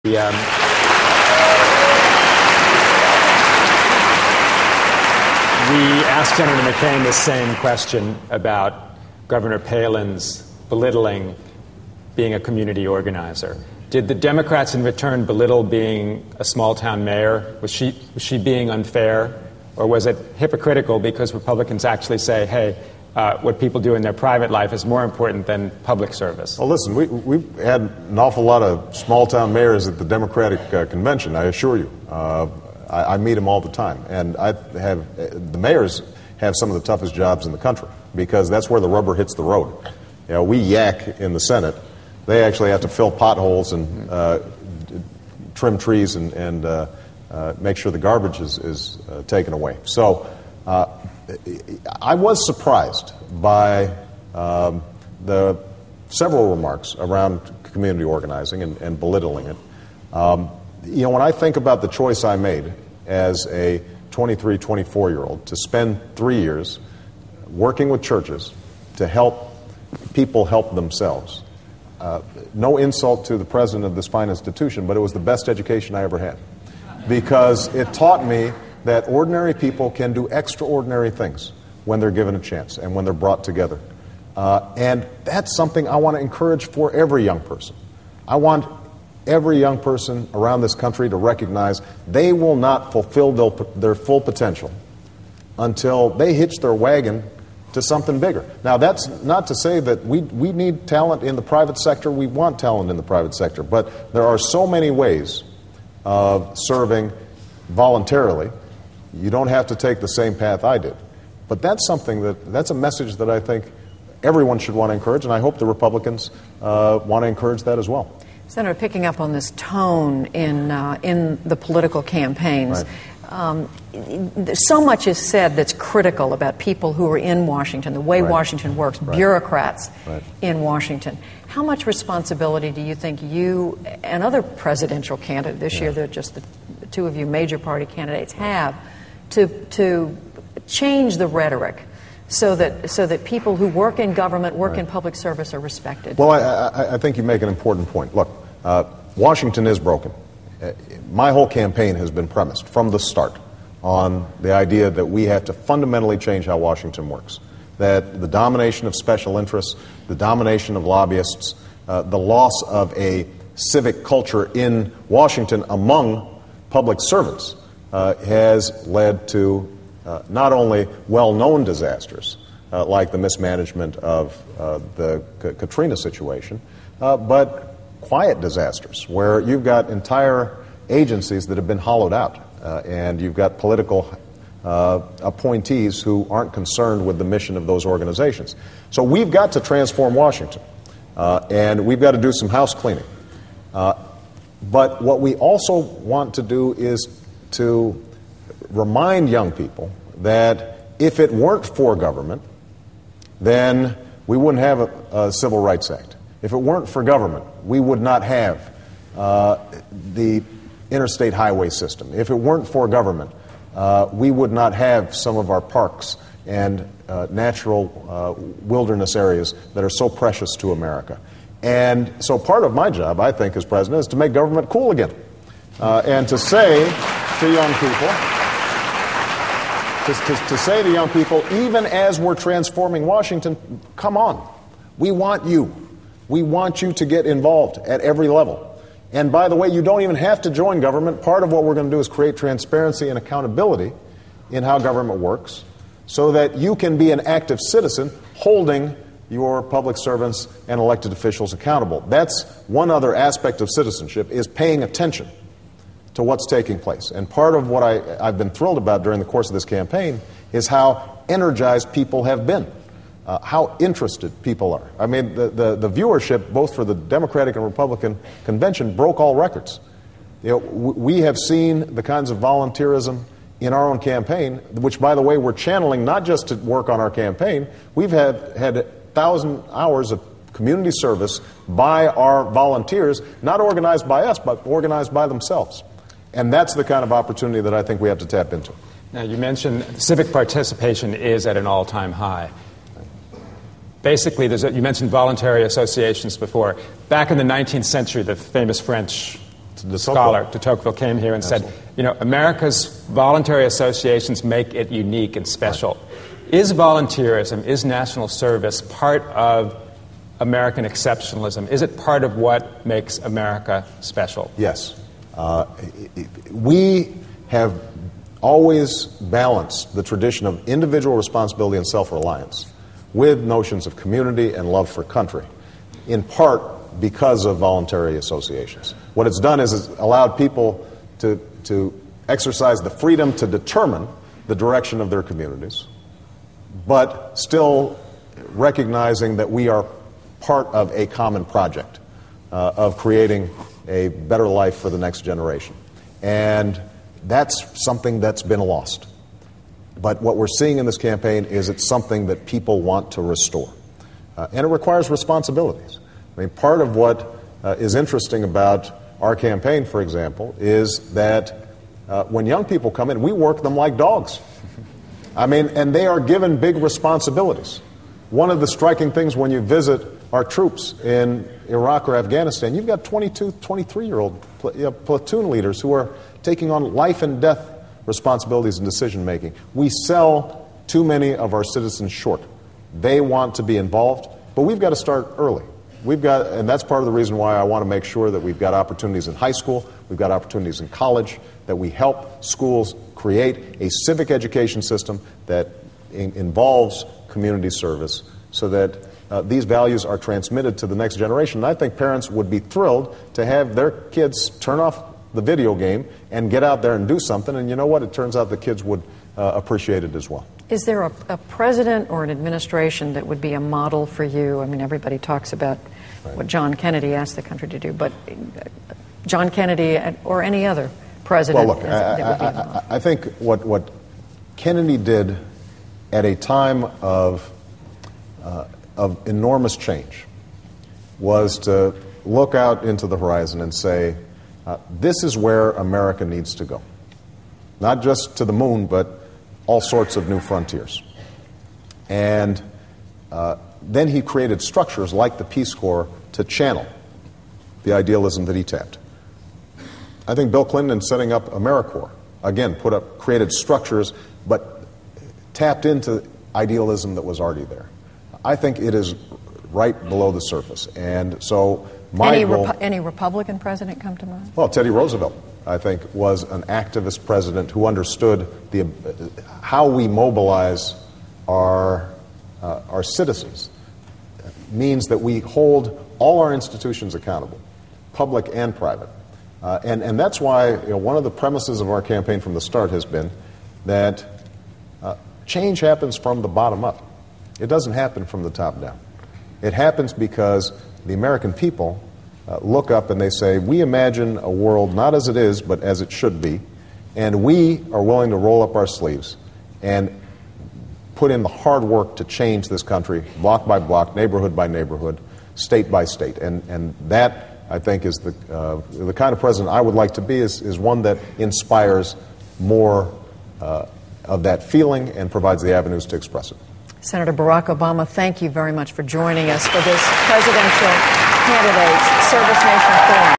We asked Senator McCain the same question about Governor Palin's belittling being a community organizer. Did the Democrats in return belittle being a small-town mayor? Was she being unfair? Or was it hypocritical because Republicans actually say, hey, what people do in their private life is more important than public service? Well, listen, we've had an awful lot of small-town mayors at the Democratic convention, I assure you. I meet them all the time. And the mayors have some of the toughest jobs in the country because that's where the rubber hits the road. You know, we yak in the Senate. They actually have to fill potholes and trim trees and make sure the garbage is taken away. So I was surprised by the several remarks around community organizing and belittling it. You know, when I think about the choice I made as a 23, 24-year-old to spend 3 years working with churches to help people help themselves, no insult to the president of this fine institution, but it was the best education I ever had because it taught me that ordinary people can do extraordinary things when they're given a chance and when they're brought together. And that's something I want to encourage for every young person. I want every young person around this country to recognize they will not fulfill their full potential until they hitch their wagon to something bigger. Now, that's not to say that we need talent in the private sector. We want talent in the private sector. But there are so many ways of serving voluntarily. You don't have to take the same path I did. But that's a message that I think everyone should want to encourage, and I hope the Republicans want to encourage that as well. Senator, picking up on this tone in the political campaigns, right. So much is said that's critical about people who are in Washington, the way right. Washington works, right. bureaucrats right. in Washington. How much responsibility do you think you and other presidential candidates, this year they're just the two of you major party candidates, have to change the rhetoric so that people who work in government, work right. in public service are respected? Well, I think you make an important point. Look, Washington is broken. My whole campaign has been premised from the start on the idea that we have to fundamentally change how Washington works, that the domination of special interests, the domination of lobbyists, the loss of a civic culture in Washington among public servants has led to not only well-known disasters like the mismanagement of the Katrina situation, but quiet disasters where you've got entire agencies that have been hollowed out and you've got political appointees who aren't concerned with the mission of those organizations. So we've got to transform Washington and we've got to do some house cleaning. But what we also want to do is to remind young people that if it weren't for government, then we wouldn't have a Civil Rights Act. If it weren't for government, we would not have the interstate highway system. If it weren't for government, we would not have some of our parks and natural wilderness areas that are so precious to America. And so part of my job, I think, as president, is to make government cool again. And to say to young people, to say to young people, even as we're transforming Washington, come on, we want you. We want you to get involved at every level. And by the way, you don't even have to join government. Part of what we're going to do is create transparency and accountability in how government works so that you can be an active citizen holding your public servants and elected officials accountable. That's one other aspect of citizenship, is paying attention to what's taking place. And part of what I've been thrilled about during the course of this campaign is how energized people have been, how interested people are. I mean, the viewership, both for the Democratic and Republican convention, broke all records. You know, we have seen the kinds of volunteerism in our own campaign, which, by the way, we're channeling not just to work on our campaign. We've had 1,000 hours of community service by our volunteers, not organized by us, but organized by themselves. And that's the kind of opportunity that I think we have to tap into. Now, you mentioned civic participation is at an all-time high. Basically, you mentioned voluntary associations before. Back in the 19th century, the famous French scholar de Tocqueville came here and said, America's voluntary associations make it unique and special. Right. Is volunteerism, is national service part of American exceptionalism? Is it part of what makes America special? Yes. We have always balanced the tradition of individual responsibility and self-reliance with notions of community and love for country, in part because of voluntary associations. What it's done is it's allowed people to exercise the freedom to determine the direction of their communities, but still recognizing that we are part of a common project of creating a better life for the next generation. And that's something that's been lost. But what we're seeing in this campaign is it's something that people want to restore. And it requires responsibilities. I mean, part of what is interesting about our campaign, for example, is that when young people come in, we work them like dogs. I mean, and they are given big responsibilities. One of the striking things when you visit our troops in Iraq or Afghanistan, you've got 22, 23-year-old platoon leaders who are taking on life and death responsibilities and decision-making. We sell too many of our citizens short. They want to be involved, but we've got to start early. And that's part of the reason why I want to make sure that we've got opportunities in high school, we've got opportunities in college, that we help schools create a civic education system that involves community service so that these values are transmitted to the next generation. And I think parents would be thrilled to have their kids turn off the video game and get out there and do something. And you know what? It turns out the kids would appreciate it as well. Is there a president or an administration that would be a model for you? I mean, everybody talks about what John Kennedy asked the country to do, but John Kennedy or any other president? Well, look, I think what Kennedy did at a time of enormous change was to look out into the horizon and say, this is where America needs to go. Not just to the moon, but all sorts of new frontiers. And then he created structures like the Peace Corps to channel the idealism that he tapped. I think Bill Clinton, in setting up AmeriCorps, again, created structures, but tapped into idealism that was already there. I think it is right below the surface. And so any Republican president come to mind? Well, Teddy Roosevelt, I think, was an activist president who understood how we mobilize our citizens. It means that we hold all our institutions accountable, public and private. And that's why one of the premises of our campaign from the start has been that change happens from the bottom up. It doesn't happen from the top down. It happens because the American people look up and they say, we imagine a world not as it is, but as it should be, and we are willing to roll up our sleeves and put in the hard work to change this country block by block, neighborhood by neighborhood, state by state. And that, I think, is the kind of president I would like to be, is one that inspires more of that feeling and provides the avenues to express it. Senator Barack Obama, thank you very much for joining us for this Presidential Candidates Service Nation Forum.